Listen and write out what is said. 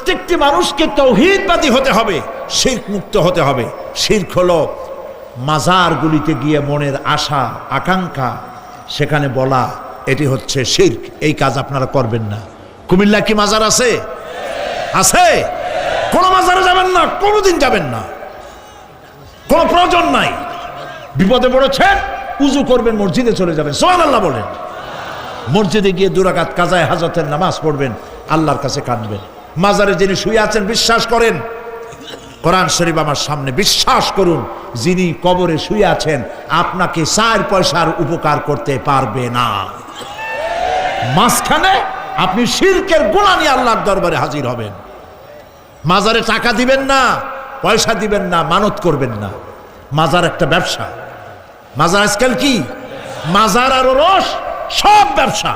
প্রত্যেকটি মানুষকে তাওহীদবাদী হতে হবে, শিরক মুক্ত হতে হবে। শিরক হলো মাজারগুলিতে গিয়ে মনের আশা আকাঙ্ক্ষা সেখানে বলা, এটি হচ্ছে শিরক। এই কাজ আপনারা করবেন না। কুমিল্লা কি মাজার আছে? আছে? কোনো মাজারে যাবেন না, কোনোদিন যাবেন না, কোনো প্রয়োজন নাই। বিপদে পড়েছেন, উজু করবেন, মসজিদে চলে যাবেন, সুবহানাল্লাহ বলেন। মসজিদে গিয়ে 2 রাকাত কাজায়ে হাজতের নামাজ পড়বেন, আল্লাহর কাছে কাঁদবেন। মাজারে যিনি শুয়ে আছেন বিশ্বাস করেন, কোরআন শরীফ আমার সামনে, বিশ্বাস করুন, যিনি কবরে শুয়ে আছেন আপনাকে 4 পয়সার উপকার করতে পারবে না। মাঝখানে আপনি শিরকের গুনাহ নিয়ে আল্লাহর দরবারে হাজির হবেন। মাজারে টাকা দিবেন না, পয়সা দিবেন না, মানত করবেন না। মাজার একটা ব্যবসা। মাজার আজকাল কি? মাজার আর রস সব ব্যবসা।